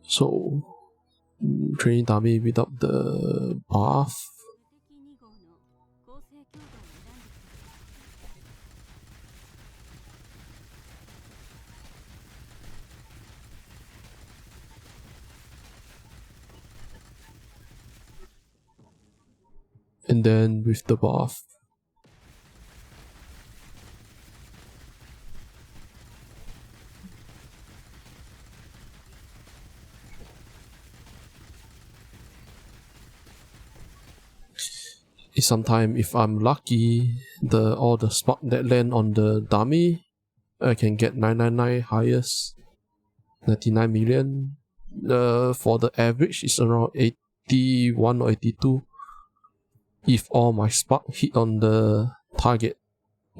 So training dummy without the buff. And then with the buff. Sometimes if I'm lucky, all the spark that land on the dummy, I can get 999 highest, 99 million. For the average, it's around 81 or 82. If all my spark hit on the target,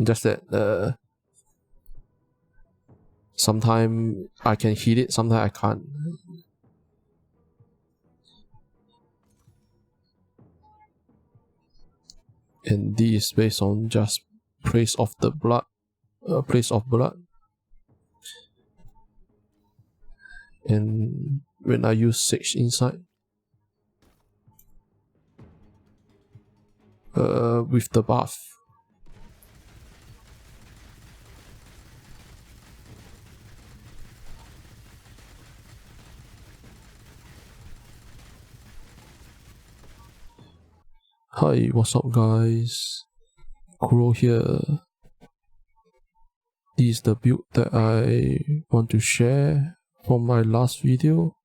just that sometimes I can hit it, sometimes I can't. And this is based on just place of the blood, place of blood. And when I use 6 inside, with the buff. Hi, what's up guys? Kuro here. This is the build that I want to share from my last video.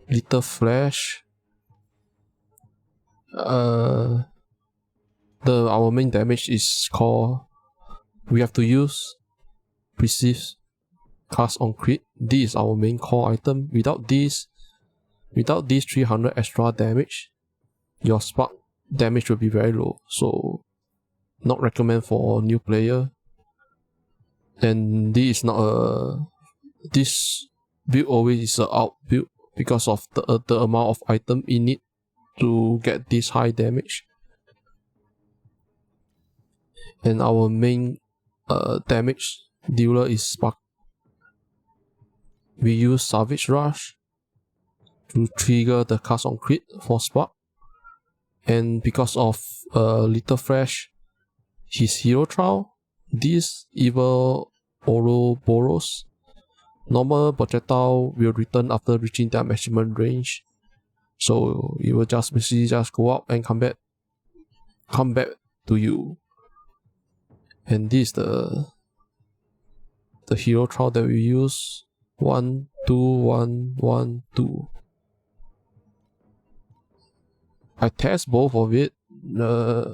Lethal Flash. Our main damage is called, we have to use Perceive cast on crit. This is our main core item. Without this 300 extra damage, your spark damage will be very low, so not recommend for new player. And this is not this build always is a out build because of the amount of item in it to get this high damage. And our main damage dealer is spark. We use Savage Rush to trigger the cast on crit for spark. And because of Lethal Flash, his hero trial, this evil Ouroboros, normal projectile will return after reaching their maximum range. So it will just basically just go up and come back to you. And this is the hero trial that we use. 1, 2, 1, 1, 2. I test both of it.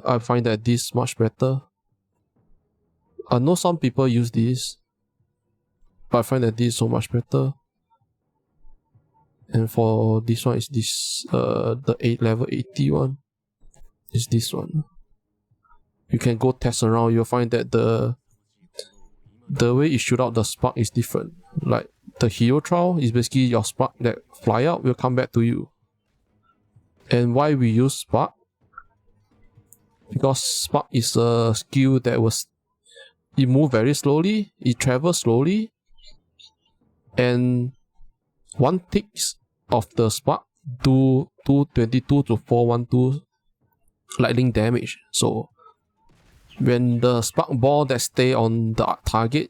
I find that this much better. I know some people use this, but I find that this is so much better. And for this one is this the level 80 one. Is this one. You can go test around, you'll find that the way you shoot out the spark is different. Like the hero trial is basically your spark that fly out will come back to you. And why we use spark? Because spark is a skill that it moves very slowly, it travels slowly, and one ticks of the spark do 222 to 412 lightning damage. So when the spark ball that stay on the target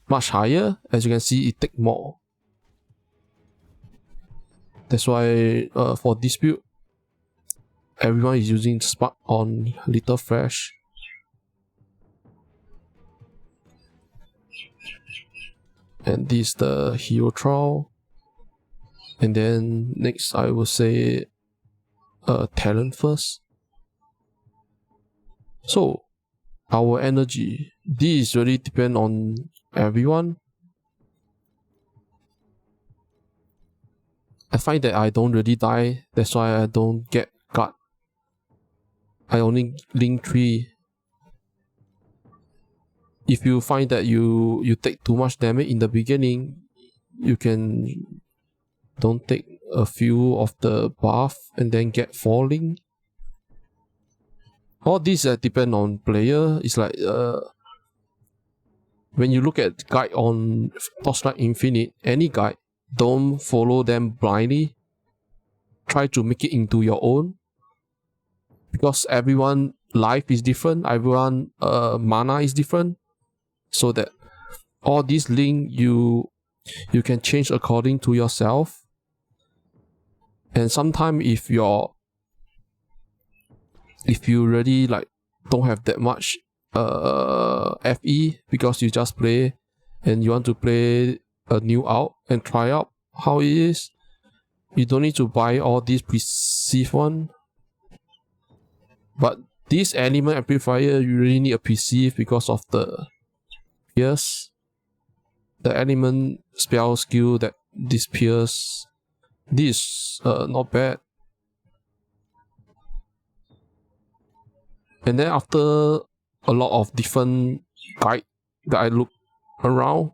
much higher, as you can see, it take more. That's why for this build, everyone is using spark on Lethal Flash. And this is the hero trial. And then next I will say talent first. So our energy, this really depend on everyone. I find that I don't really die, that's why I don't get guard. I only link 3. If you find that you take too much damage in the beginning, you can don't take a few of the buff and then get falling. All these depend on player. It's like when you look at guide on Torchlight Infinite, any guide, don't follow them blindly. Try to make it into your own, because everyone life is different, everyone mana is different, so that all these link you can change according to yourself. And sometimes if you really like don't have that much FE, because you just play and you want to play a new out and try out how it is, you don't need to buy all these perceived one. But this element amplifier, you really need a perceive because of the pierce, the element spell skill that this pierce. This not bad. And then after a lot of different guide that I look around,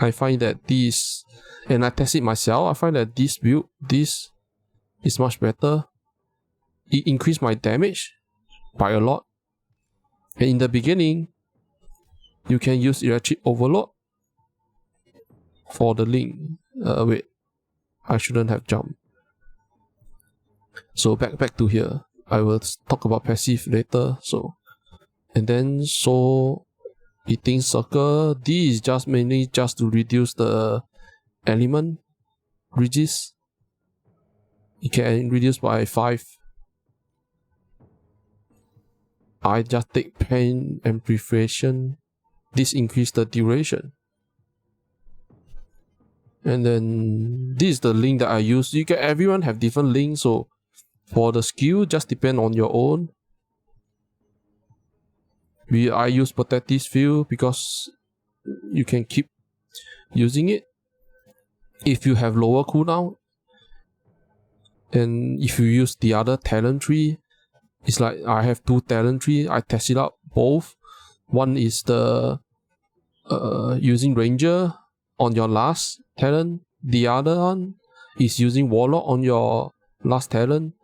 I find that this, and I test it myself, I find that this build, this is much better. It increased my damage by a lot. And in the beginning, you can use electric overload for the link. Wait, I shouldn't have jumped. So back to here. I will talk about passive later. So, and then eating circle. This is just mainly just to reduce the element resist. It can reduce by 5. I just take pain amplification. This increase the duration. And then this is the link that I use. Everyone have different links, so for the skill, just depend on your own. I use protective field because you can keep using it if you have lower cooldown. And if you use the other talent tree, it's like I have 2 talent tree. I test it out both. One is the using ranger on your last talent. The other one is using warlock on your last talent.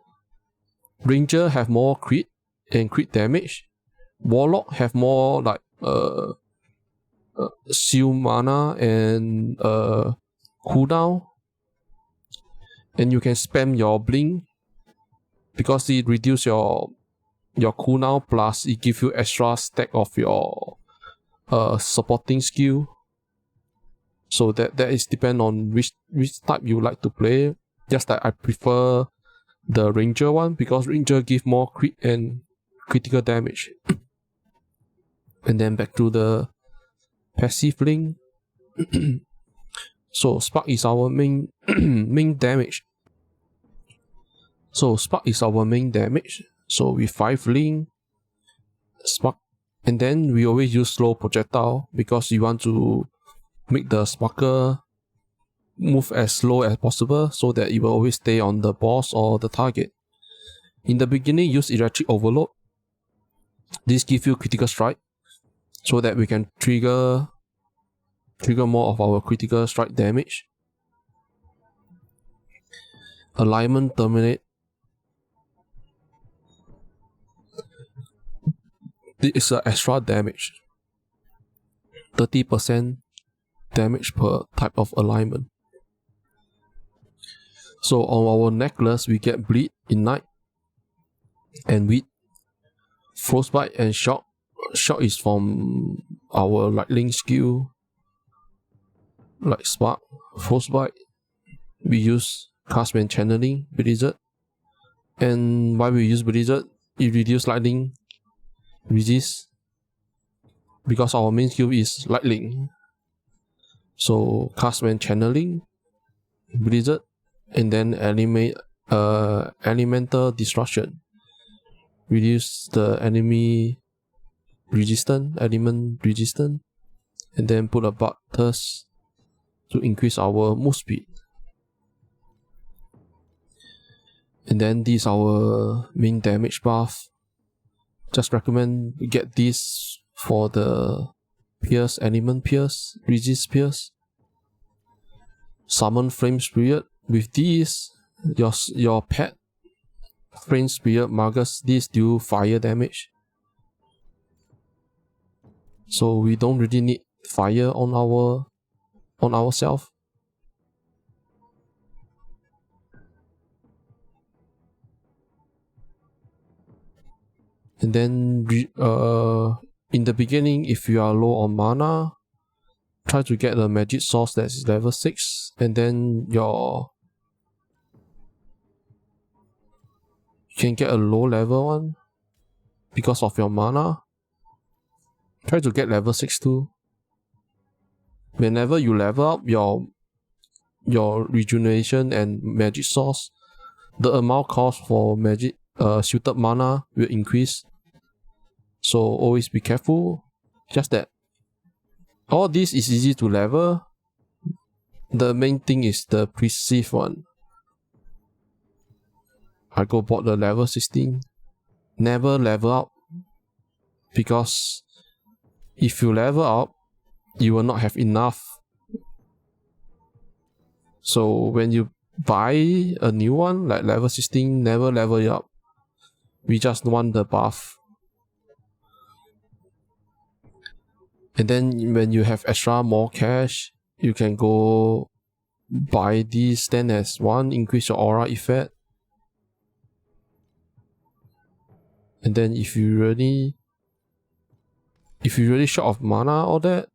Ranger have more crit and crit damage. Warlock have more like seal mana and cooldown. And you can spam your blink because it reduce your cooldown, plus it give you extra stack of your supporting skill. So that is depend on which type you like to play. Just that I prefer the ranger one because ranger give more crit and critical damage. And then back to the passive link. So spark is our main main damage. So spark is our main damage. So with 5 link, spark, and then we always use slow projectile because you want to make the sparker move as slow as possible so that it will always stay on the boss or the target. In the beginning, use electric overload. This gives you critical strike so that we can trigger more of our critical strike damage. Alignment terminate. This is an extra damage. 30% damage per type of alignment. So on our necklace, we get bleed, ignite, and weed, frostbite, and shock. Shock is from our lightning skill, like spark. Frostbite, we use castman channeling, blizzard. And why we use blizzard? It reduces lightning resist because our main skill is lightning. So castman channeling, blizzard, and then elemental destruction. Reduce the enemy element resistance, and then put a butters to increase our move speed. And then this is our main damage buff. Just recommend you get this for the pierce, element pierce, resist pierce. Summon flame spirit. With this, your pet flame spirit Magus, this do fire damage. So we don't really need fire on ourselves. And then in the beginning, if you are low on mana, try to get a magic source that is level 6, and then you can get a low level one because of your mana. Try to get level 6 too. Whenever you level up your rejuvenation and magic source, the amount cost for magic suited mana will increase. So always be careful. Just that all this is easy to level. The main thing is the perceive one. I go bought the level 16. Never level up, because if you level up, you will not have enough. So when you buy a new one like level 16, never level it up. We just want the buff. And then when you have extra more cash, you can go buy these 10 as 1, increase your aura effect. And then if you really short of mana or that,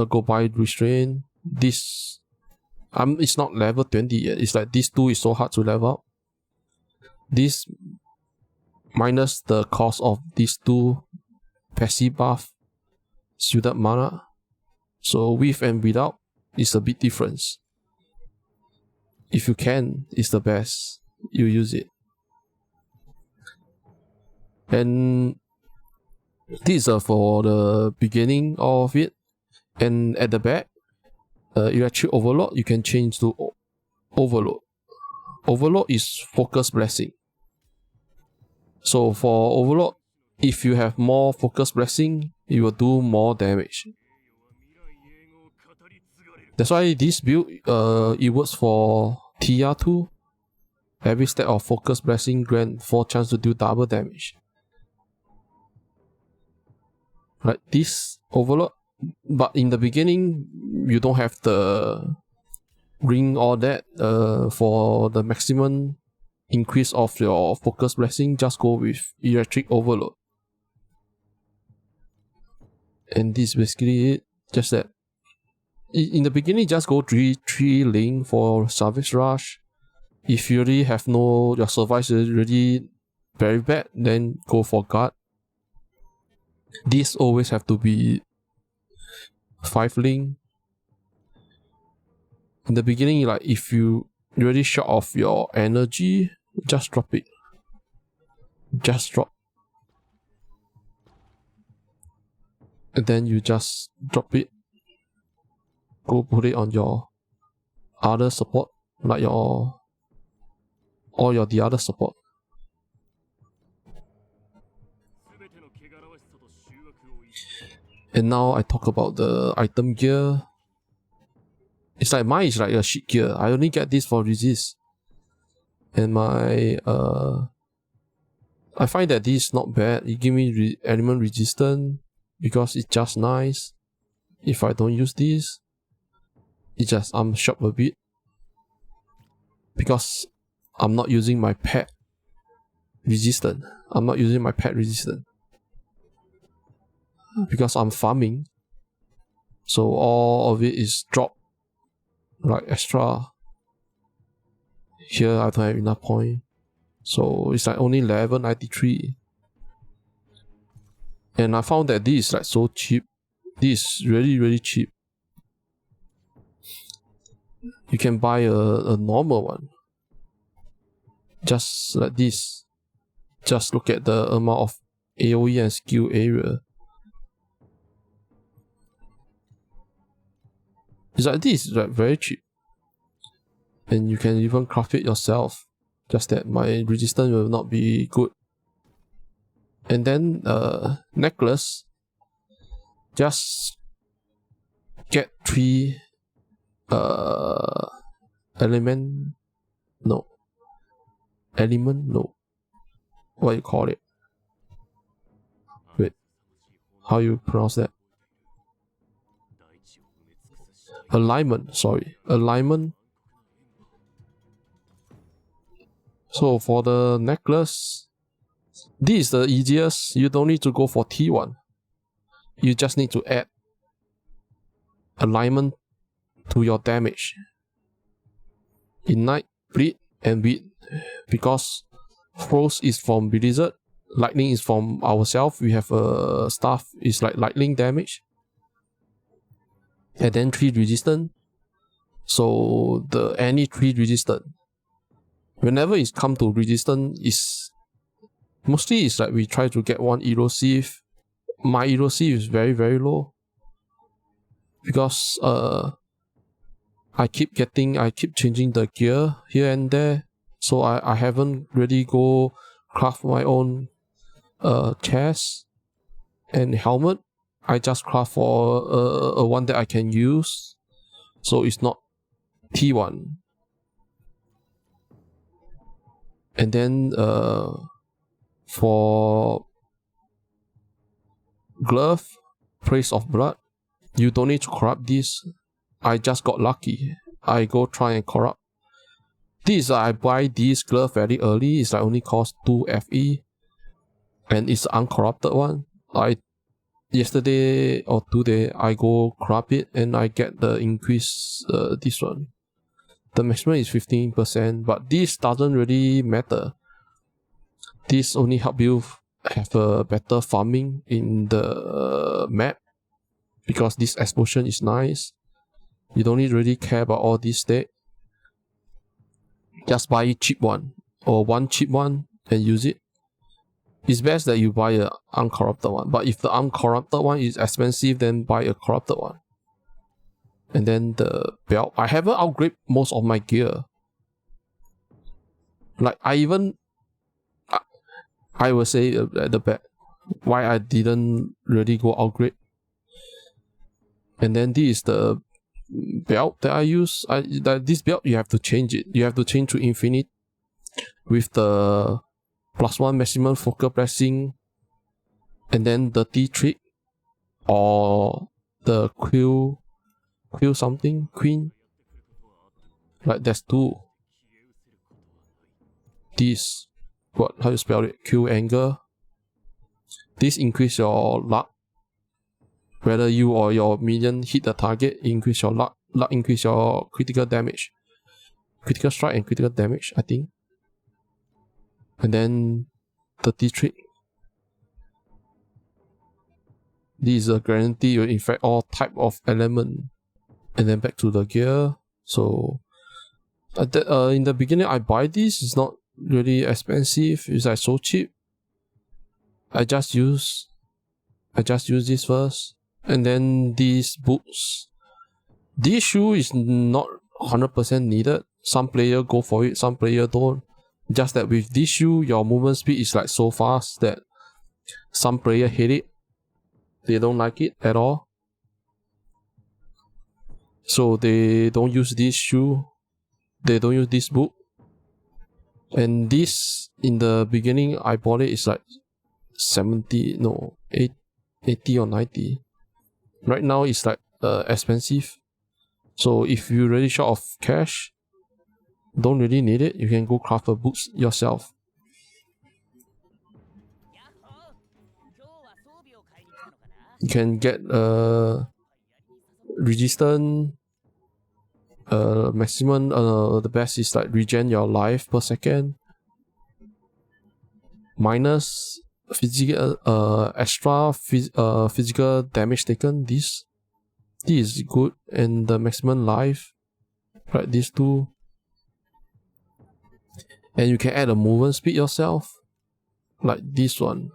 go buy restrain. This it's not level 20 yet. It's like these two is so hard to level up. This minus the cost of these two passive buff suited mana. So with and without is a big difference. If you can, it's the best. You use it. And this is for the beginning of it. And at the back, electric overload, you can change to overload. Overload is focus blessing. So for overload, if you have more focus blessing, you will do more damage. That's why this build it works for Thea too. Every step of focus blessing grant 4 chance to do double damage. Right, this overload, but in the beginning you don't have the ring or that. For the maximum increase of your focus blessing, just go with electric overload. And this is basically it. Just that in the beginning, just go 3 link for Savage Rush. If you really have your survive is really very bad, then go for guard. These always have to be 5 link. In the beginning, like if you really short of your energy, just drop it. Just drop. And then you just drop it. Go put it on your other support, like the other support. And now I talk about the item gear. It's like mine is like a shit gear. I only get this for resist. And my I find that this is not bad. It give me element resistance because it's just nice. If I don't use this, it's just I'm shocked a bit because I'm not using my pet resistance. I'm not using my pet resistance because I'm farming. So all of it is dropped like extra. Here I don't have enough point. So it's like only level 93. And I found that this is like so cheap. This is really, really cheap. You can buy a normal one. Just like this. Just look at the amount of AoE and skill area. It's like this, like very cheap. And you can even craft it yourself. Just that my resistance will not be good. And then necklace. Just get 3 element. No. Element? No. What you call it? Wait. How you pronounce that? Alignment, sorry. Alignment. So for the necklace, This is the easiest. You don't need to go for T1. You just need to add alignment to your damage. Ignite, bleed, and beat. Because Frost is from Blizzard, Lightning is from ourselves. We have a staff is like lightning damage. And then 3 resistant. So the any 3 resistant. Whenever it's come to resistant, is mostly it's like we try to get 1 erosive. My erosive is very low. Because I keep changing the gear here and there. So I haven't really go craft my own chest and helmet. I just craft for a one that I can use. So it's not T1. And then for glove, praise of blood, you don't need to corrupt this. I just got lucky. I go try and corrupt. This I buy this glove very early. It's like only cost 2 FE. And it's uncorrupted one. Yesterday or today I go corrupt it and I get the increase this one. The maximum is 15%, but this doesn't really matter. This only help you have a better farming in the map. Because this explosion is nice. You don't really care about all this state. Just buy a cheap one or one cheap one and use it. It's best that you buy an uncorrupted one. But if the uncorrupted one is expensive, then buy a corrupted one. And then the belt. I haven't upgraded most of my gear. Like I will say at the back why I didn't really go upgrade. And then this is the belt that I use. This belt you have to change it. You have to change to infinite with the +1 maximum focal pressing, and then the T trick or the queen. Like there's 2. This how you spell it? Q anger. This increase your luck. Whether you or your minion hit the target, increase your luck. Luck increase your critical damage. Critical strike and critical damage, I think. And then the T trick. This is a guarantee you infect all type of element. And then back to the gear. So in the beginning I buy this. It's not really expensive. It's like so cheap. I just use this first. And then these boots. This shoe is not 100% needed. Some player go for it, some player don't. Just that with this shoe, your movement speed is like so fast that some player hate it. They don't like it at all. So they don't use this shoe. They don't use this boot. And this, in the beginning, I bought it, it's like 80 or 90. Right now, it's like expensive. So if you're really short of cash, don't really need it, you can go craft a boots yourself. You can get resistant, maximum, the best is like regen your life per second, minus physical, extra physical damage taken. This is good, and the maximum life, right? These 2. And you can add a movement speed yourself, like this one.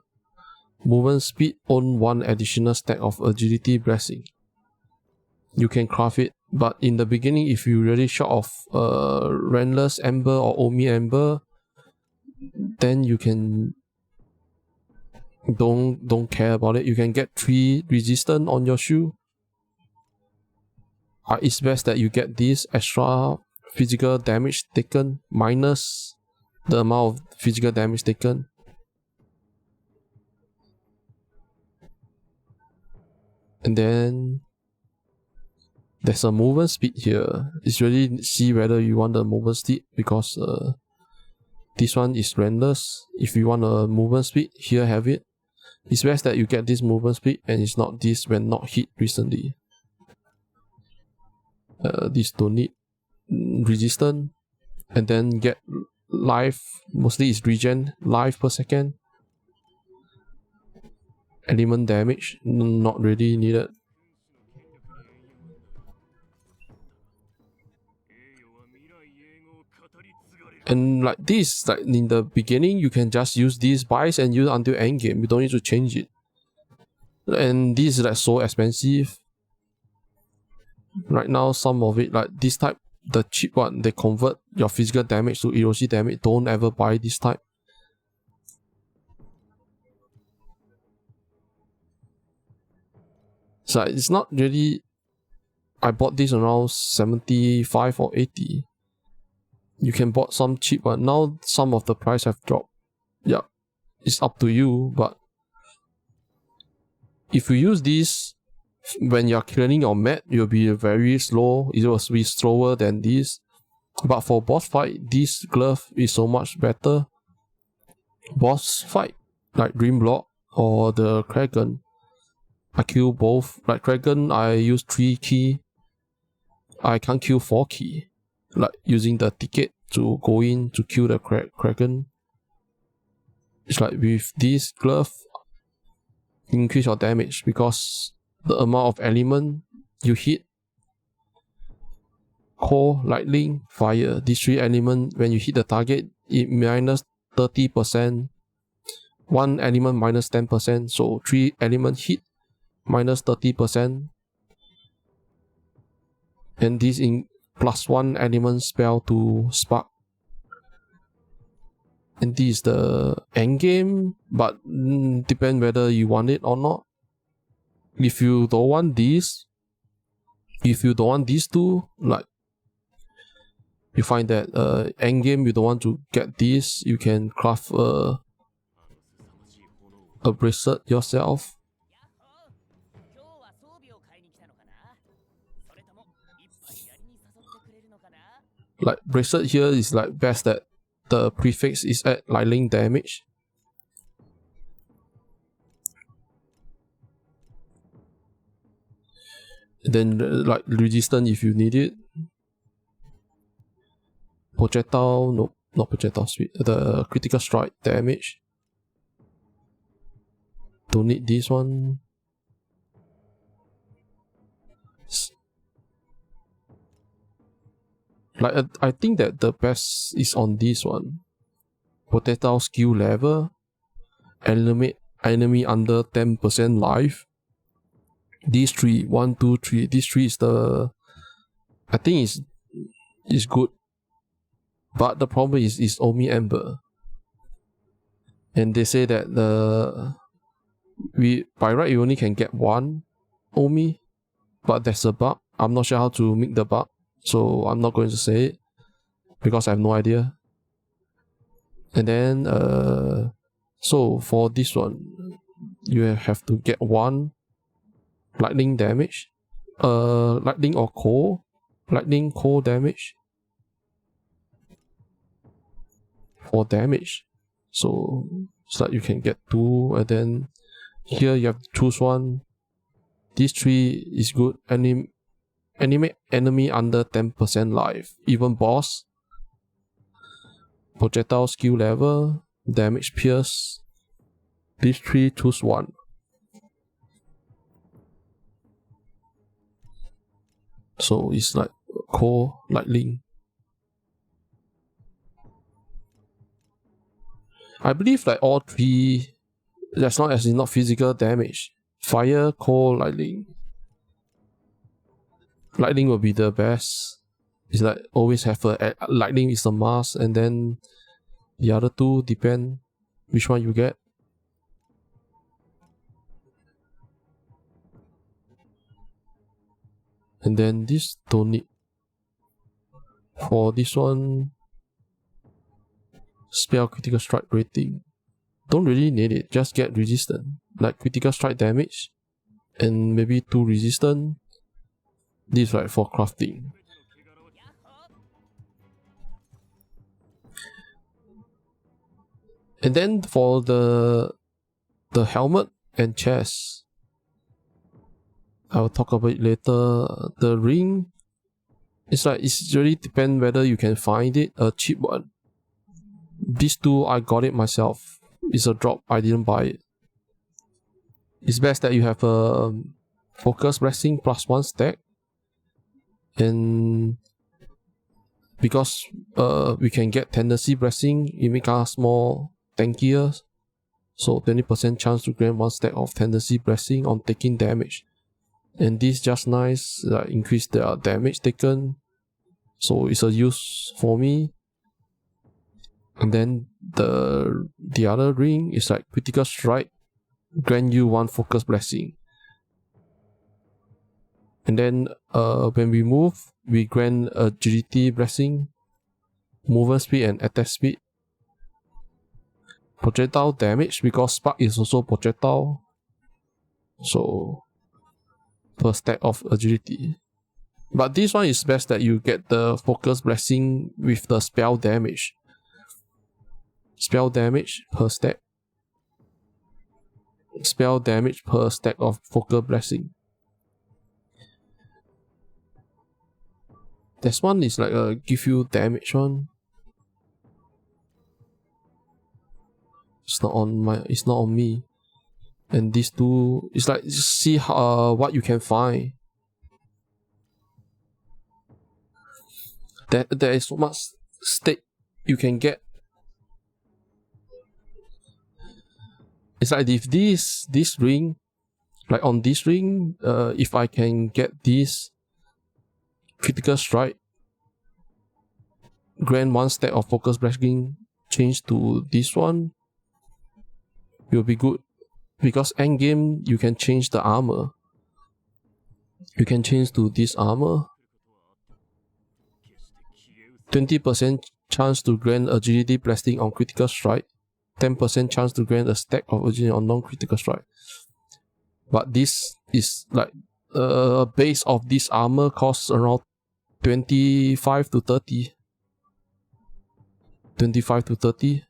Movement speed on 1 additional stack of agility blessing. You can craft it, but in the beginning, if you really short of Rendless Ember or Omi Ember, then you can don't care about it. You can get 3 resistance on your shoe. It's best that you get this extra physical damage taken minus the amount of physical damage taken. And then there's a movement speed here. It's really see whether you want the movement speed, because This one is Rendless. If you want a movement speed, here have it. It's best that you get this movement speed and it's not this when not hit recently. This don't need resistance, and then get life. Mostly it's regen life per second. Element damage, not really needed. And like this, like in the beginning, you can just use these buys and use until end game. You don't need to change it. And this is like so expensive. Right now, some of it, like this type, the cheap one, they convert your physical damage to erosive damage. Don't ever buy this type. So it's not really. I bought this around 75 or 80. You can bought some cheap one. Now some of the price have dropped. Yeah, it's up to you. But if you use this when you're clearing your mat, you'll be very slow. It will be slower than this. But for boss fight, this glove is so much better. Boss fight like Dream Block or the Kraken, I kill both. Like Kraken, I use 3 key. I can't kill 4 key. Like using the ticket to go in to kill the Kraken. It's like with this glove, increase your damage because the amount of element you hit. Cold, lightning, fire. These 3 elements, when you hit the target, it minus 30%. 1 element minus 10%. So 3 element hit minus 30%. And this in plus 1 element spell to spark. And this is the end game, but depend whether you want it or not. If you don't want this, if you don't want these two, like you find that end game you don't want to get this, you can craft a bracelet yourself. Like bracelet here is like best that the prefix is at lightning damage. Then like resistance if you need it. Projectile, no, not projectile speed. The critical strike damage. Don't need this one. Like I think that the best is on this one. Projectile skill level. Enemy under 10% life. These 3, 1, 2, 3. These 3 is the. I think is good. But the problem is Omi Ember. And they say that by right you only can get 1 Omi. But there's a bug. I'm not sure how to make the bug. So I'm not going to say it. Because I have no idea. And then so for this one, you have to get 1 lightning damage. Lightning or cold. Lightning cold damage. For damage. So it's like you can get 2, and then here you have to choose 1. These 3 is good. Enemy under 10% life. Even boss. Projectile skill level. Damage pierce. These 3 choose 1. So it's like cold, lightning. I believe like all 3, as long as it's not physical damage. Fire, cold, lightning. Lightning will be the best. It's like always have lightning is a must, and then the other 2 depend which one you get. And then this don't need. For this one, spell critical strike rating. Don't really need it, just get resistant. Like critical strike damage and maybe 2 resistant. This right for crafting. And then for the helmet and chest, I'll talk about it later. The ring, it's really depend whether you can find it, a cheap one. These two, I got it myself. It's a drop, I didn't buy it. It's best that you have a focus blessing +1 stack, and because we can get tendency blessing, it makes us more tankier. So 20% chance to grant 1 stack of tendency blessing on taking damage. And this just nice, increase the damage taken. So it's a use for me. And then the other ring is like critical strike, grant you 1 focus blessing. And then when we move, we grant agility blessing, movement speed and attack speed. Projectile damage, because spark is also projectile. So per stack of agility. But this one is best that you get the focus blessing with the spell damage. Spell damage per stack. Spell damage per stack of focus blessing. This one is like a give you damage one. It's not on me. And these two, it's like just see what you can find. There is so much state you can get. It's like if this ring, like on this ring, if I can get this critical strike, grant 1 stack of focus blessing, change to this one, will be good. Because endgame, you can change the armor. You can change to this armor. 20% chance to grant agility blessing on critical strike. 10% chance to grant a stack of agility on non-critical strike. But this is like base of this armor costs around 25 to 30. 25 to 30.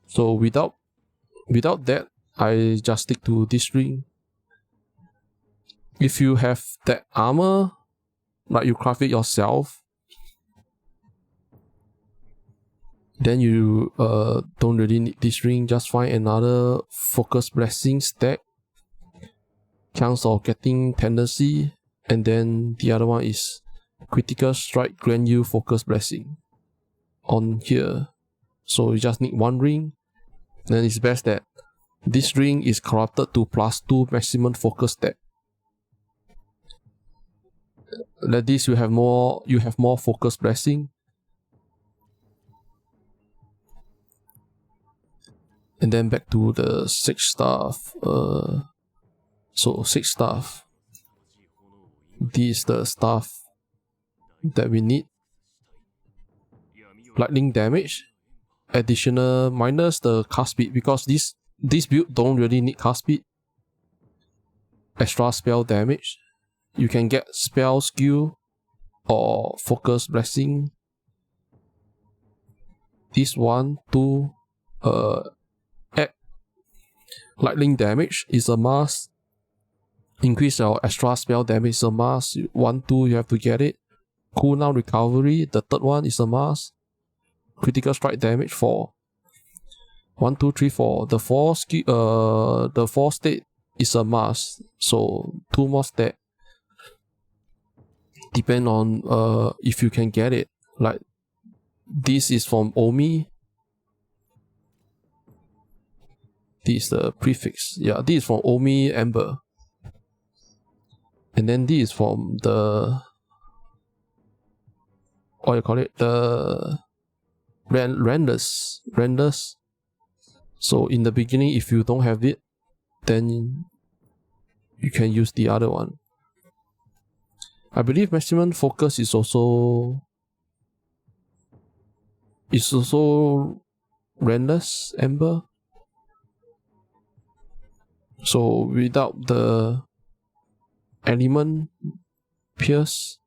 So without that, I just stick to this ring. If you have that armor, like you craft it yourself, then you don't really need this ring. Just find another focus blessing stack, chance of getting tendency, and then the other one is critical strike, grant you focus blessing on here. So you just need 1 ring. Then it's best that this ring is corrupted to +2 maximum focus stat. Like this, you have more focus blessing. And then back to the 6 staff. So 6 staff. This is the staff that we need. Lightning damage, additional minus the cast speed, because this build don't really need cast speed. Extra spell damage. You can get spell skill or focus blessing. This 1, 2, add lightning damage is a must. Increase your extra spell damage is a must. 1, 2, you have to get it. Cooldown recovery, the third one is a must. Critical strike damage 4. 1, 2, 3, 4. The 4 skill, the 4 state is a must. So 2 more stat. Depend on if you can get it. Like this is from Omi. This is the prefix. Yeah, this is from Omi Ember. And then this is from the, what you call it, the renders. So in the beginning, if you don't have it, then you can use the other one. I believe maximum focus is also renders Ember. So without the element pierce,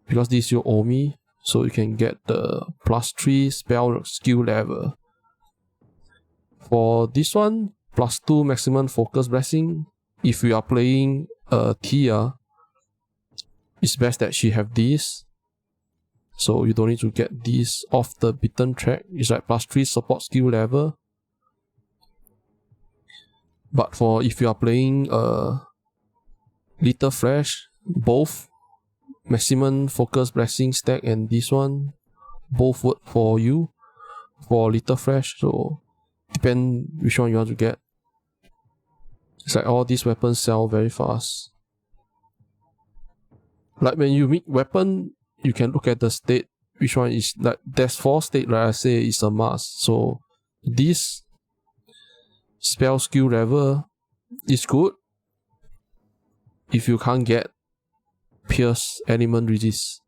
because this is your Omi, so you can get the +3 spell skill level. For this one, +2 maximum focus blessing. If you are playing Thea, it's best that she have this, so you don't need to get this off the beaten track. It's like +3 support skill level. But for if you are playing Lethal Flash, both maximum focus blessing stack and this one both work for you for Lethal Flash, so depend which one you want to get. It's like all these weapons sell very fast. Like when you make weapon, you can look at the state, which one is like, there's 4 state, like I say, is a must. So this spell skill level is good if you can't get Pierce element resist.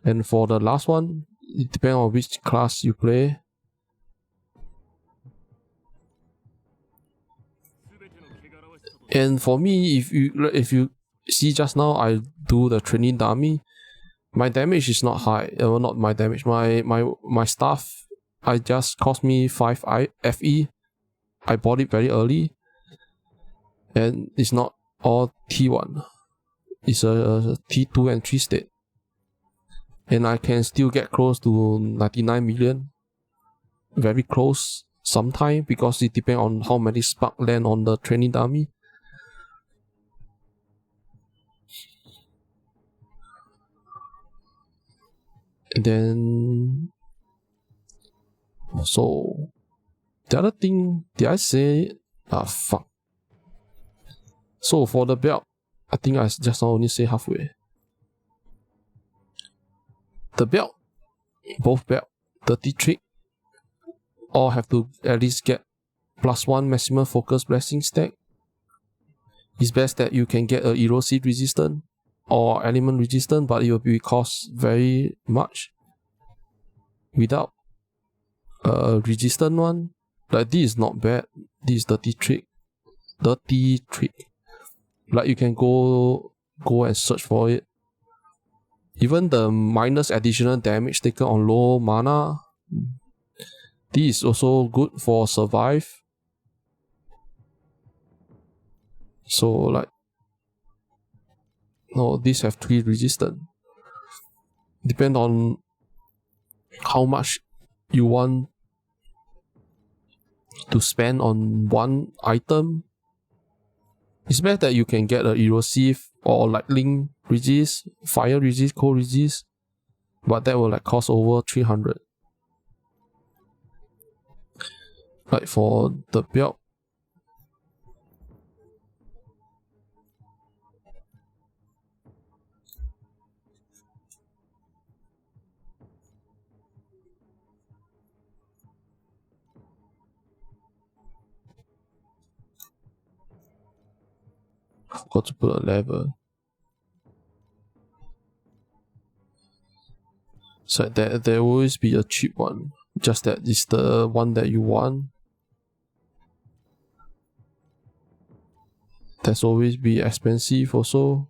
And for the last one, it depends on which class you play. And for me, if you see just now, I do the training dummy. My damage is not high. Not my damage. My stuff, I just cost me 5 FE. I bought it very early, and it's not all T1. It's a T2 and 3 state, and I can still get close to 99 million. Very close sometime, because it depends on how many spark land on the training dummy. And then, so the other thing, did I say? Fuck. So for the belt, I think I just only say halfway. The belt, both belt, 30 trick, all have to at least get +1 maximum focus blessing stack. It's best that you can get a erosive resistant or element resistant, but it will be cost very much. Without a resistant one, like this is not bad. This is 30 trick. 30 trick. Like you can go and search for it. Even the minus additional damage taken on low mana, this is also good for survive. So like, no, these have 3 resistance. Depend on how much you want to spend on one item. It's best that you can get an erosive or lightning resist, fire resist, cold resist, but that will like cost over 300. Like for the belt, I forgot to put a level. So there will always be a cheap one, just that it's the one that you want. There's always be expensive also.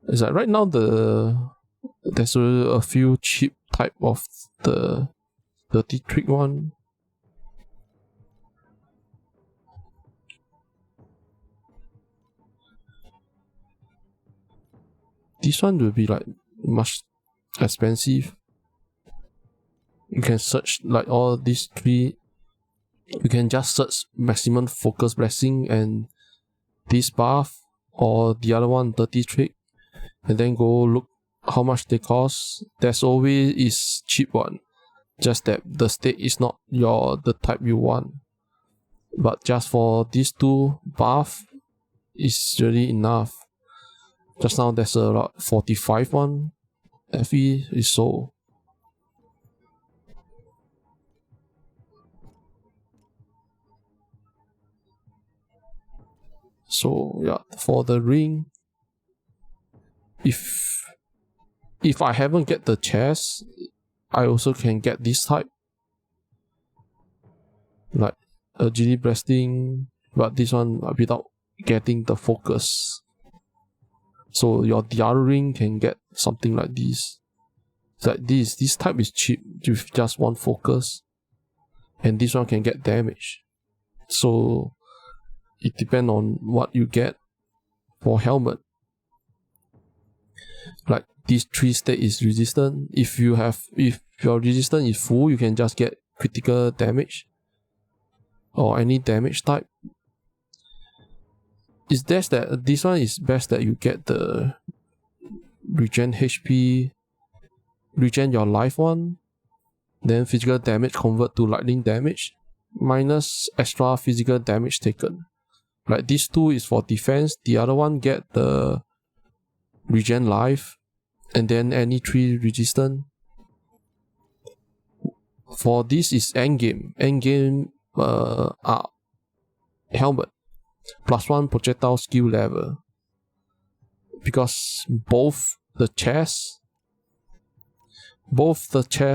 It's like right now there's a few cheap type of the 30 trick one. This one will be like much expensive. You can search like all these 3. You can just search maximum focus blessing and this buff, or the other one 30 trick, and then go look how much they cost. There's always is cheap one, just that the state is not the type you want. But just for these 2 buff is really enough. Just now there's a 45 one. FE is so. So yeah, for the ring, if I haven't get the chest, I also can get this type, like agility blasting, but this one without getting the focus. So your Diaro ring can get something like this. It's like this type is cheap with just one focus, and this one can get damage. So it depends on what you get for helmet. Like this 3 state is resistant. If your resistance is full, you can just get critical damage or any damage type. It's best that this one is best that you get the regen HP, regen your life one, then physical damage convert to lightning damage, minus extra physical damage taken. Like this 2 is for defense, the other one get the regen life, and then any 3 resistant. For this is endgame. Endgame helmet. +1 projectile skill level. Because both the chest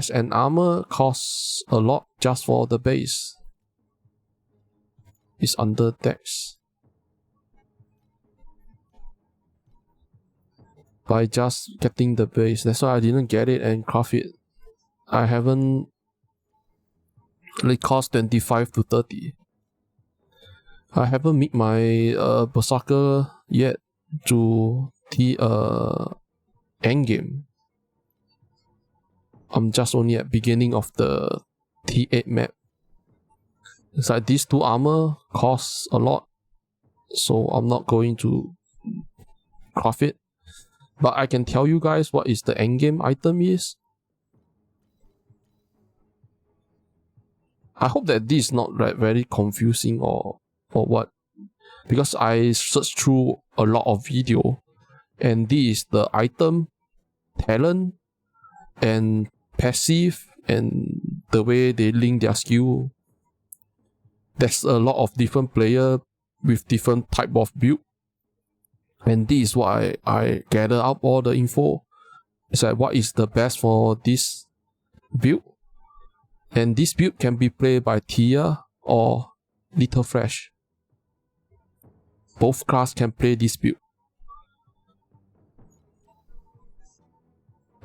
and armor costs a lot just for the base. It's under dex. By just getting the base. That's why I didn't get it and craft it. I haven't. It cost 25 to 30. I haven't met my Berserker yet to the end game. I'm just only at beginning of the T8 map. It's like these 2 armor costs a lot, so I'm not going to craft it. But I can tell you guys what is the endgame item is. I hope that this is not like very confusing or what. Because I searched through a lot of video, and this is the item, talent, and passive, and the way they link their skill. There's a lot of different player with different type of build. And this is what I gather up all the info. It's like what is the best for this build. And this build can be played by Thea or Lethal Flash. Both class can play this build.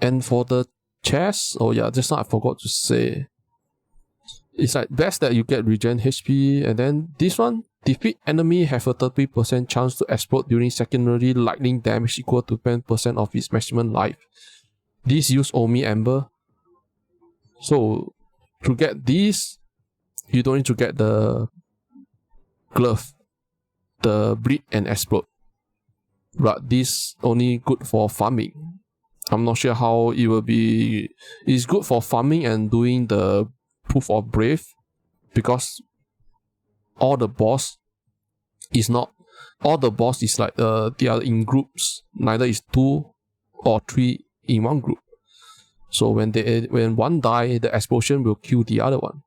And for the chest, oh yeah, just now I forgot to say. It's like best that you get regen HP, and then this one, defeat enemy have a 30% chance to explode during secondary lightning damage equal to 10% of its maximum life. This use Omi Ember. So to get this, you don't need to get the glove, the bleed and explode. But this only good for farming. I'm not sure how it will be. It's good for farming and doing the proof of brave, because all the boss is like they are in groups. Neither is 2 or 3 in one group. So when one die, the explosion will kill the other one.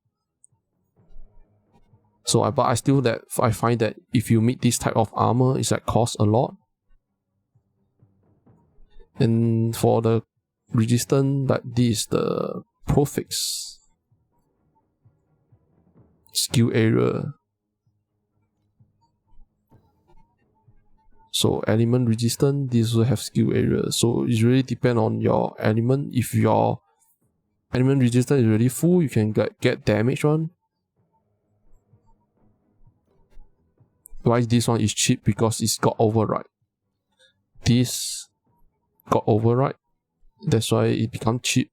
So I find that if you meet this type of armor, it's like cost a lot. And for the resistance, like this, the prefix skill area. So element resistant, this will have skill area. So it really depends on your element. If your element resistance is really full, you can get damage on. Why this one is cheap? Because it's got override. This got override. That's why it becomes cheap.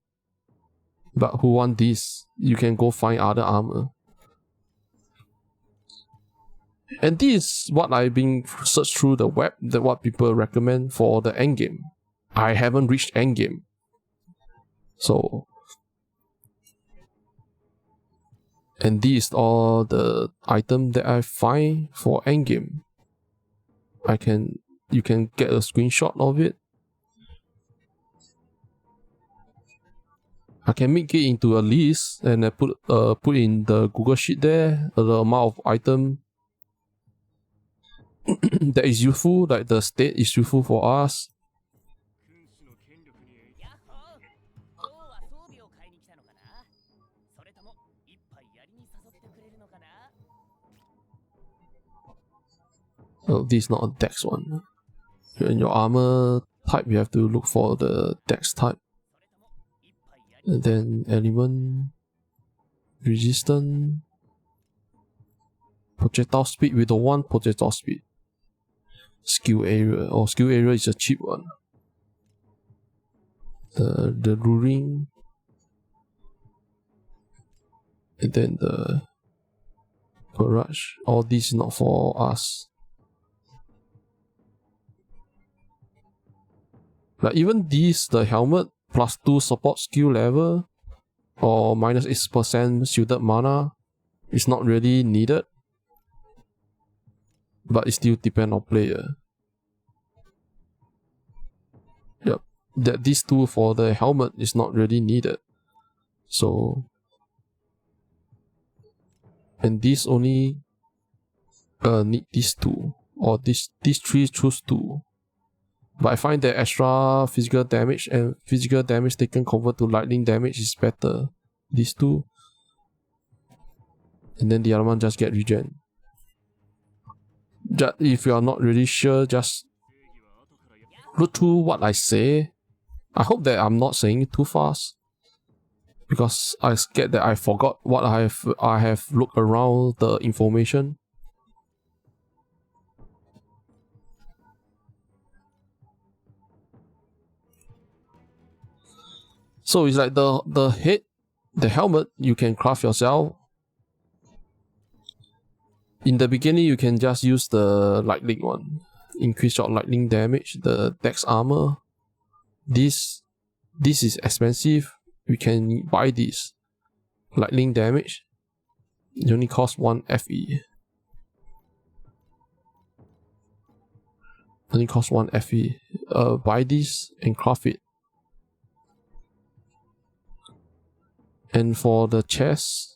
But who want this? You can go find other armor. And this is what I've been searched through the web, that what people recommend for the endgame. I haven't reached endgame. So, and these are all the items that I find for endgame. You can get a screenshot of it. I can make it into a list and I put in the Google Sheet there the amount of item that is useful, like the state is useful for us. Oh, this is not a dex one. In your armor type, you have to look for the dex type. And then element, resistance, projectile speed. We don't want projectile speed. Skill area. Oh, skill area is a cheap one. The luring. And then the barrage. All these not for us. Like even these, the helmet plus 2 support skill level or minus 8% shielded mana is not really needed, but it still depends on player. Yep, that these two for the helmet is not really needed. So, and these only need these two, or these three choose two. But I find that extra physical damage and physical damage taken convert to lightning damage is better. These two. And then the other one just get regen. If you are not really sure, just look through what I say. I hope that I'm not saying it too fast, because I scared that I forgot what I have looked around the information. So it's like the head, the helmet you can craft yourself. In the beginning, you can just use the lightning one. Increase your lightning damage, the dex armor. This is expensive. We can buy this. Lightning damage. It only costs 1 FE. Only costs 1 FE. Buy this and craft it. And for the chest,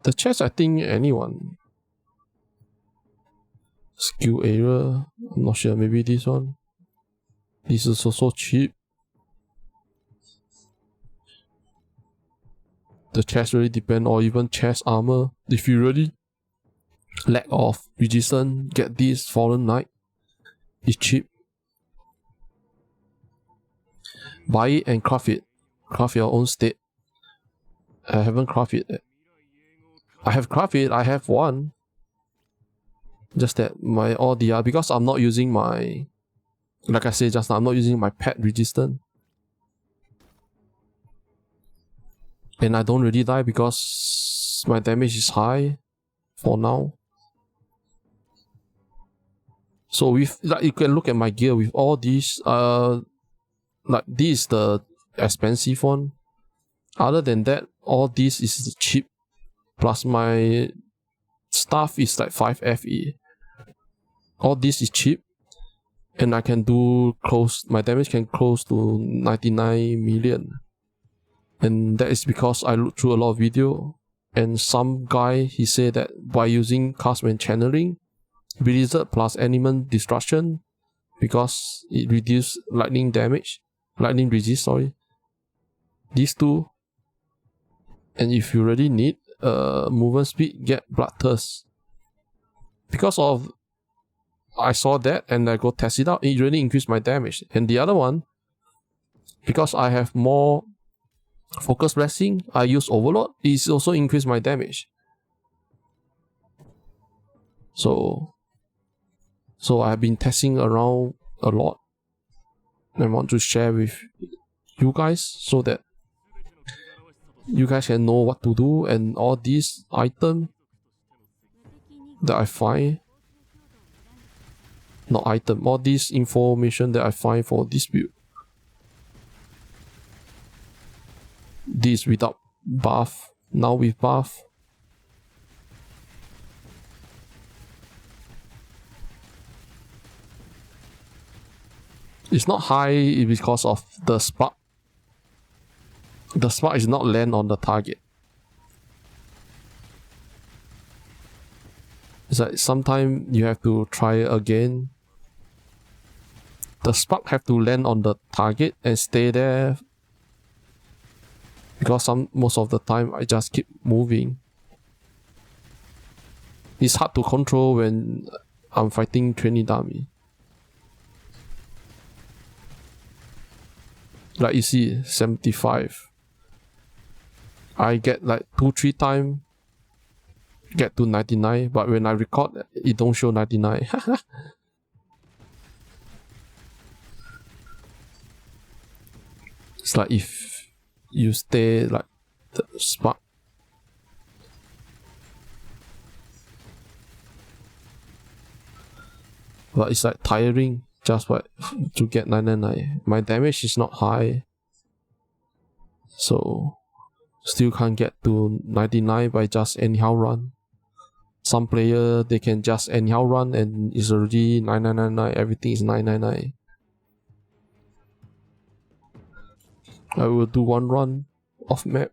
I think anyone. Skill area, I'm not sure, maybe this one. This is also cheap. The chest really depend, or even chest armor. If you really lack of resistance, get this Fallen Knight. It's cheap. Buy it and craft it. Craft your own state. I haven't crafted it. I have crafted, I have one. Just that because I'm not using my, like I said just now, I'm not using my pet resistance. And I don't really die because my damage is high for now. So with, like, you can look at my gear with all these, like this is the expensive one. Other than that, all this is cheap. Plus my stuff is like 5 FE. All this is cheap. And I can do close, my damage can close to 99 million. And that is because I looked through a lot of video. And some guy, he said that by using Castman Channeling, Blizzard plus Element Destruction, because it reduces lightning damage, lightning resist, sorry. These two. And if you really need movement speed, get Bloodthirst. Because of, I saw that and I go test it out, it really increased my damage. And the other one, because I have more focus blessing, I use Overload, it's also increased my damage. So I have been testing around a lot. I want to share with you guys so that you guys can know what to do, and all these items that I find, not item, all this information that I find for this build. This without buff, now with buff. It's not high because of the spark. The spark is not land on the target. It's like sometimes you have to try again. The spark have to land on the target and stay there, because most of the time I just keep moving. It's hard to control when I'm fighting Trinidad. Like you see, 75. I get like 2-3 times get to 99, but when I record, it don't show 99. It's like if you stay like the spark. But it's like tiring just to get 999. My damage is not high, so still can't get to 99 by just anyhow run. Some player, they can just anyhow run and it's already 9999, everything is 999. I will do one run off map.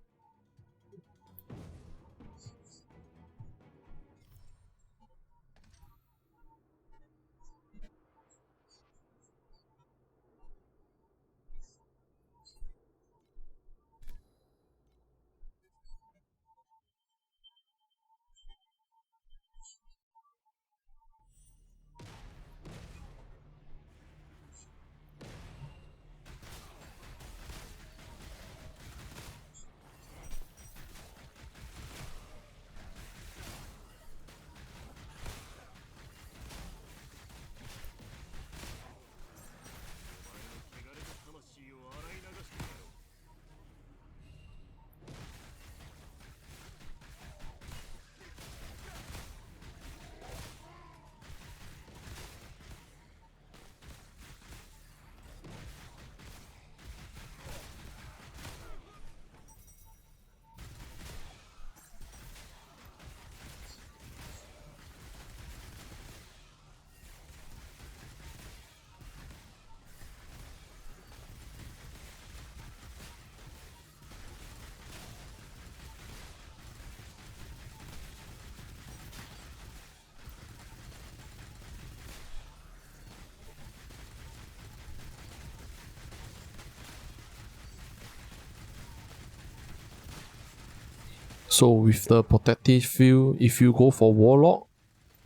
So with the protective field, if you go for Warlock,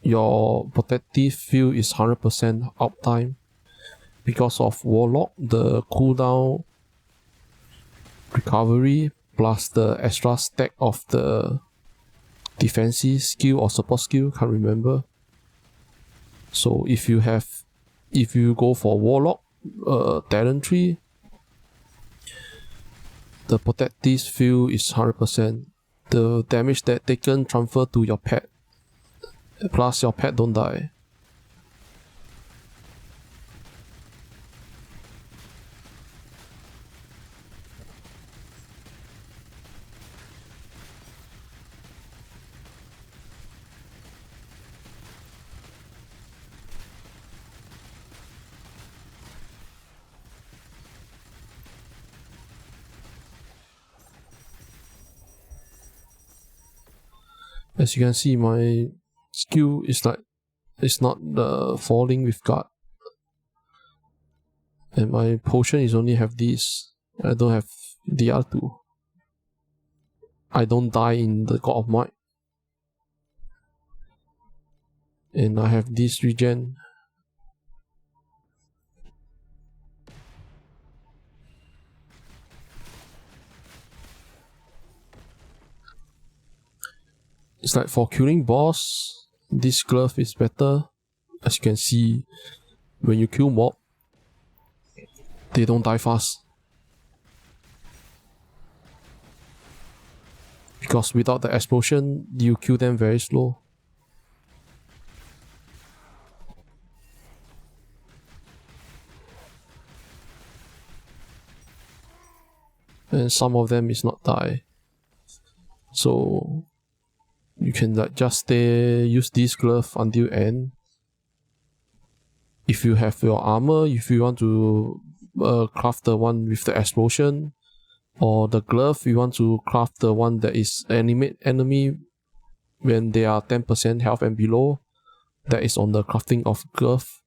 your protective field is 100% uptime. Because of Warlock, the cooldown recovery plus the extra stack of the defensive skill or support skill, can't remember. So if you go for Warlock talent tree, the protective field is 100%. The damage that taken transfer to your pet, plus your pet don't die. As you can see, my skill is like, it's not falling with guard. And my potion is only have this. I don't have the other two. I don't die in the God of Might. And I have this regen. It's like for killing boss, this glove is better. As you can see, when you kill mob, they don't die fast. Because without the explosion, you kill them very slow. And some of them is not die. So you can like just use this glove until end. If you have your armor, if you want to craft the one with the explosion, or the glove, you want to craft the one that is animate enemy when they are 10% health and below. That is on the crafting of glove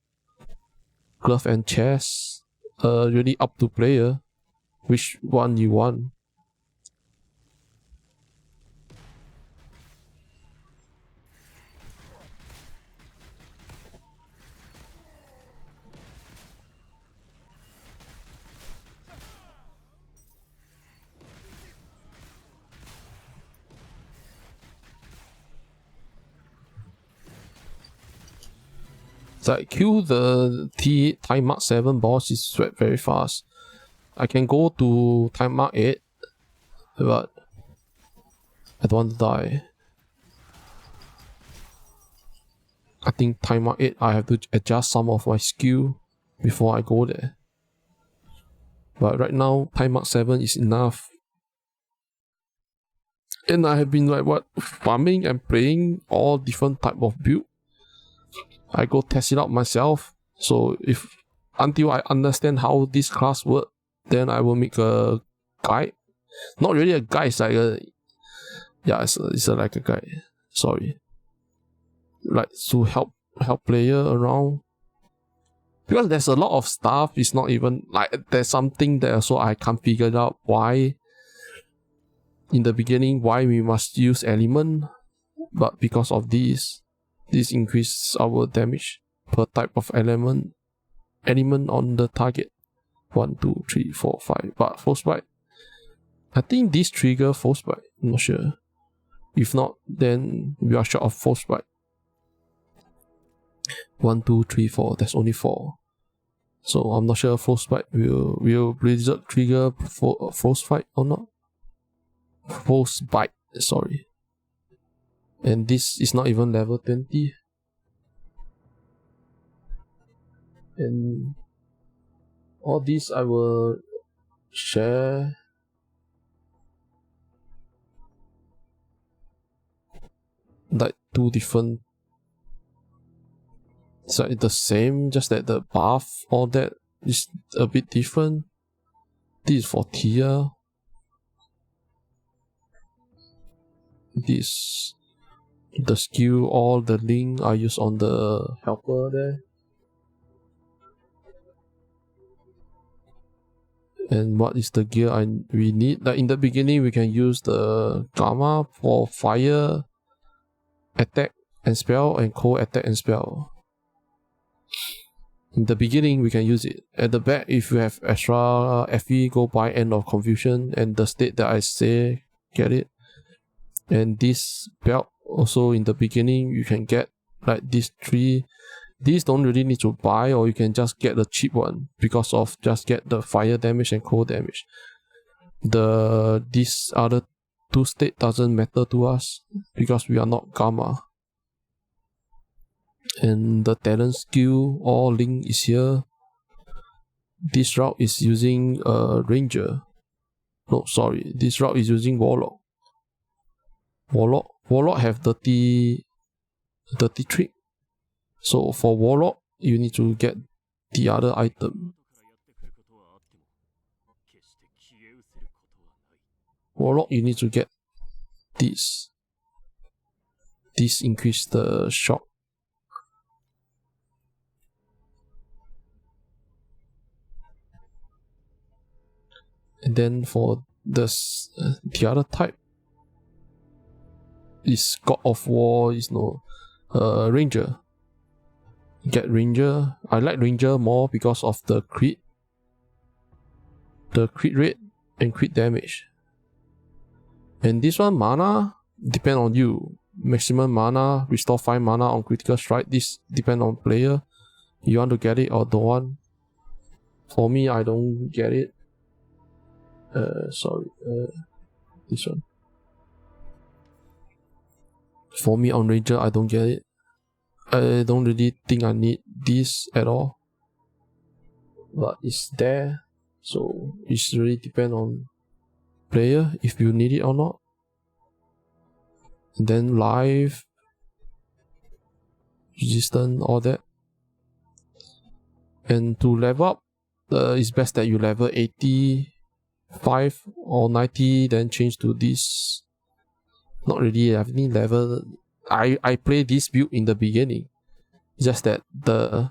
and chest. Really up to player which one you want. like kill the time mark 7 boss is sweat very fast. I can go to time mark 8, but I don't want to die. I think time mark 8 I have to adjust some of my skill before I go there. But right now time mark 7 is enough. And I have been like farming and playing all different type of build. I go test it out myself. So until I understand how this class works, then I will make a guide. Not really a guide, it's like it's like a guide. Sorry. Like to help player around. Because there's a lot of stuff, it's not even like there's something there, so I can't figure out why in the beginning why we must use element, but because of this increases our damage per type of element on the target. 1, 2, 3, 4, 5. But frostbite, I think this trigger frostbite, I'm not sure. If not, then we are short of frostbite. 1, 2, 3, 4. There's only 4. So I'm not sure frostbite will Blizzard trigger frostbite or not. Frostbite, sorry. And this is not even level 20. And all this I will share. Like 2 different. It's like the same, just that the buff, all that is a bit different. This is for Thea. This, the skill, all the link I use on the helper there. And what is the gear we need? Like in the beginning, we can use the Gamma for fire attack and spell, and cold attack and spell. In the beginning, we can use it. At the back, if you have extra FE, go buy End of Confusion and the state that I say, get it. And this belt also in the beginning you can get like these 3. These don't really need to buy, or you can just get the cheap one because of just get the fire damage and cold damage. This other 2 state doesn't matter to us because we are not Gamma. And the talent skill, all link is here. This route is using Ranger. No, sorry, this route is using Warlock. Warlock have 30 trick. So for Warlock, you need to get the other item. Warlock, you need to get this. This increase the shock. And then for the other type is God of War, is no Ranger. Get Ranger. I like Ranger more because of the crit rate and crit damage. And this one, mana depend on you. Maximum mana, restore 5 mana on critical strike. This depend on player. You want to get it or don't want. For me, I don't get it. Sorry, this one. For me on Ranger, I don't get it. I don't really think I need this at all. But it's there. So it's really depend on player if you need it or not. And then life, resistance, all that. And to level up, it's best that you level 85 or 90, then change to this. Not really have any level. I play this build in the beginning. Just that the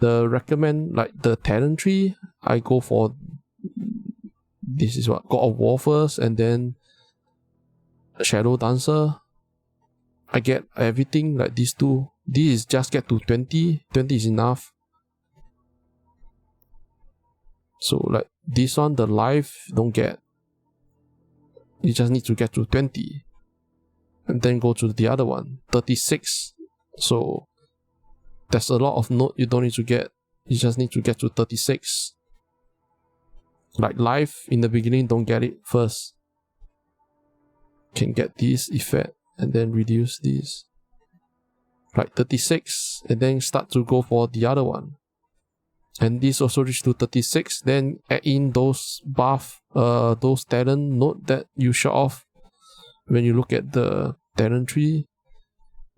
recommend, like the talent tree, I go for this is what, God of War first, and then Shadow Dancer. I get everything like these 2. This is just get to 20. 20 is enough. So like this one, the life don't get. You just need to get to 20. And then go to the other one, 36. So there's a lot of node you don't need to get. You just need to get to 36. Like life in the beginning, don't get it first. Can get this effect and then reduce this. Like 36 and then start to go for the other one. And this also reach to 36, then add in those buff, those talent node that you show off when you look at the talent tree.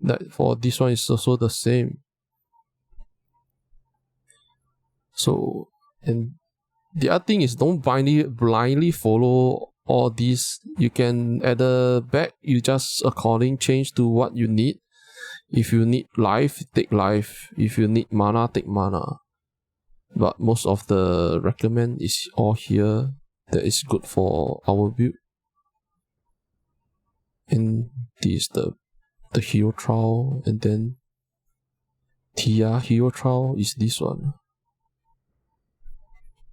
That for this one is also the same. So, and the other thing is don't blindly follow all these. You can at the back, you just according change to what you need. If you need life, take life. If you need mana, take mana. But most of the recommend is all here that is good for our build. And this is the hero trial, and then Thea hero trial is this one.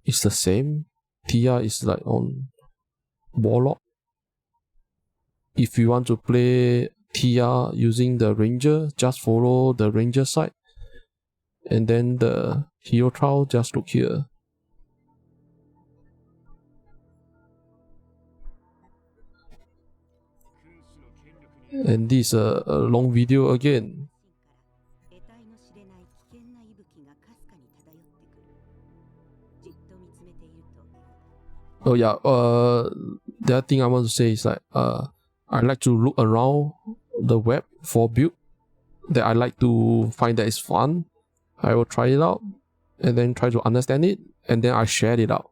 It's the same. Thea is like on Warlock. If you want to play Thea using the ranger, just follow the ranger side. And then the hero trial, just look here. And this is a long video again. Oh yeah, the other thing I want to say is like I like to look around the web for build that I like to find that is fun. I will try it out and then try to understand it, and then I share it out.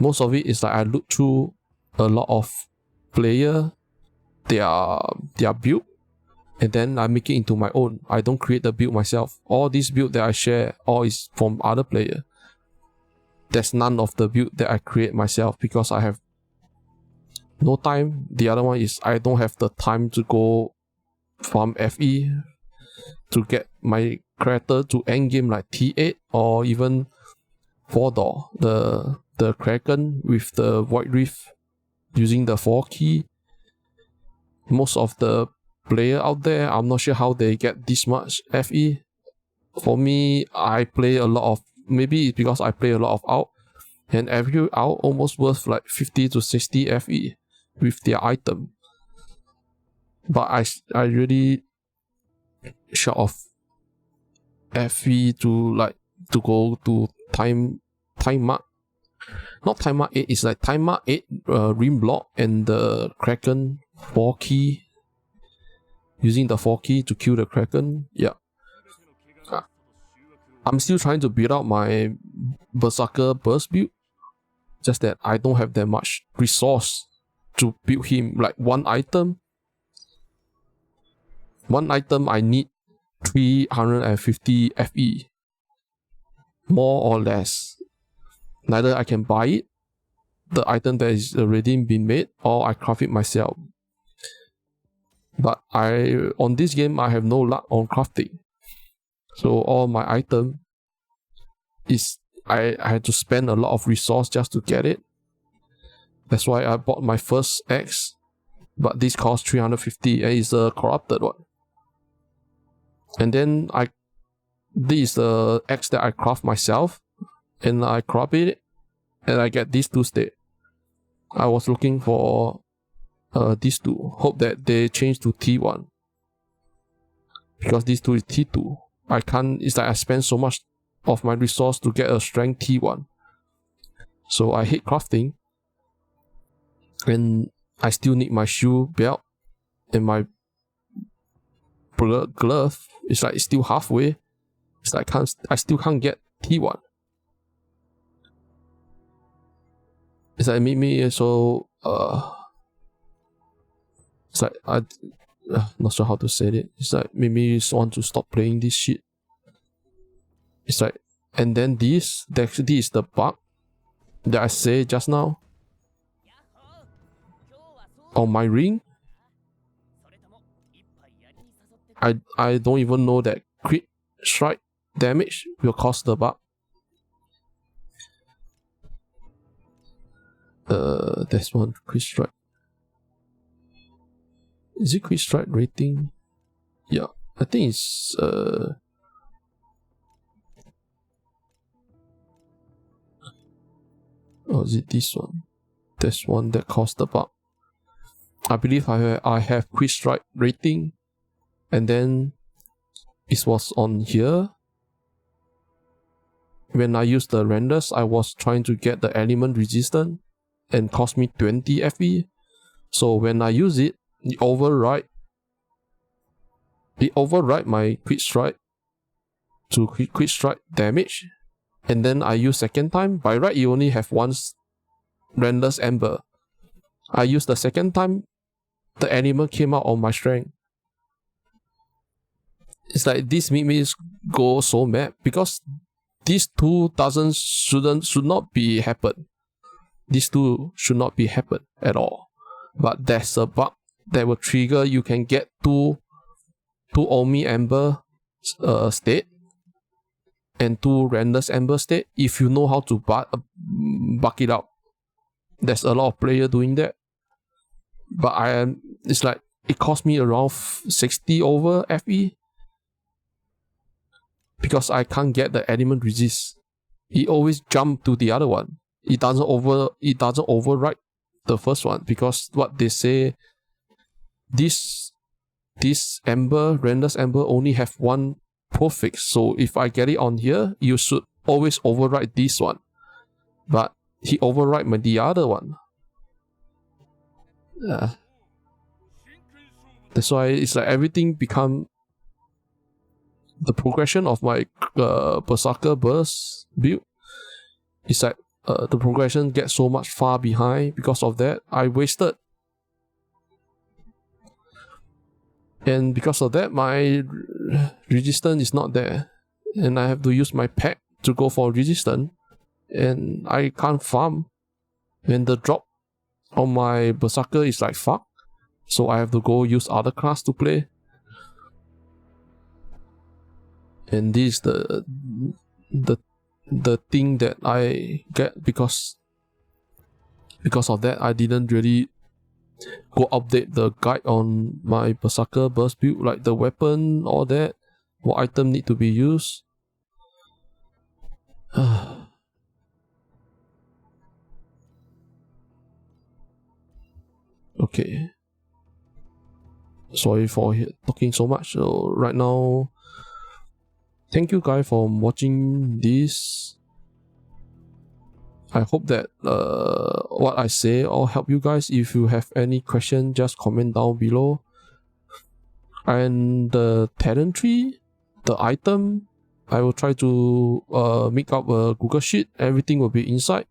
Most of it is like I look through a lot of player, their build, and then I make it into my own. I don't create the build myself. All these build that I share, all is from other player. There's none of the build that I create myself because I have no time. The other one is I don't have the time to go farm FE to get my character to endgame like T8 or even 4 door, the Kraken with the Void Rift using the 4 key. Most of the player out there, I'm not sure how they get this much FE. For me, I play a lot of, maybe it's because I play a lot of out, and every out almost worth like 50 to 60 FE with their item. But I really short of FE to go to time mark. Not time mark 8, it's like time mark 8 rim block and the Kraken 4 key. Using the 4 key to kill the Kraken. Yeah. I'm still trying to build out my Berserker burst build. Just that I don't have that much resource to build him. Like one item I need 350 FE. More or less. Neither I can buy it, the item that is already been made, or I craft it myself. But on this game I have no luck on crafting. So all my item is I had to spend a lot of resource just to get it. That's why I bought my first axe, but this costs 350 and it's a corrupted one. And then this is the axe that I craft myself, and I craft it and I get these two state. I was looking for these two. Hope that they change to T1. Because these two is T2. It's like I spend so much of my resource to get a strength T1. So I hate crafting. And I still need my shoe belt and my glove. It's like it's still halfway. It's like I still can't get T1. It's like me so it's like I not sure how to say it. It's like maybe just want to stop playing this shit. It's like, and then this is the bug that I say just now. On my ring, I don't even know that crit strike damage will cause the bug. There's one crit strike. Is it crit strike rating? Yeah, I think it's Was it this one? This one that caused the bug. I believe I have quick strike rating, and then it was on here. When I used the renders, I was trying to get the element resistant and cost me 20 FE. So when I use it, it override my quick strike to quick strike damage, and then I use second time. By right, you only have one renders ember. I used the second time, the animal came out on my strength. It's like this made me go so mad because these two should not be happen. These two should not be happen at all. But there's a bug that will trigger you can get two Omi Ember state and two Renders Ember state if you know how to buck it out. There's a lot of players doing that. But it's like it cost me around 60 over FE. Because I can't get the element resist. It always jump to the other one. It doesn't override the first one, because what they say, this ember, renders ember, only have one prefix. So if I get it on here, you should always override this one. But he override the other one. That's why it's like everything become the progression of my Berserker burst build. It's like the progression gets so much far behind because of that. I wasted. And because of that, my resistance is not there. And I have to use my pack to go for resistance. And I can't farm. And the drop on my Berserker is like fuck. So I have to go use other class to play. And this is the thing that I get because of that. I didn't really go update the guide on my Berserker burst build, like the weapon, all that, what item need to be used. Okay. Sorry for talking so much. So right now, thank you guys for watching this. I hope that what I say all help you guys. If you have any question, just comment down below. And the talent tree, the item, I will try to make up a Google Sheet. Everything will be inside.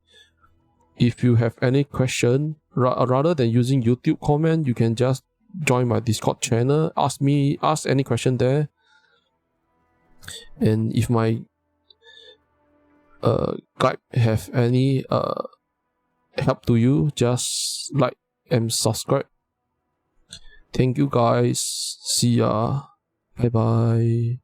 If you have any question, rather than using YouTube comment, you can just join my Discord channel. Ask any question there. And if my guide have any help to you, just like and subscribe. Thank you guys. See ya. Bye bye.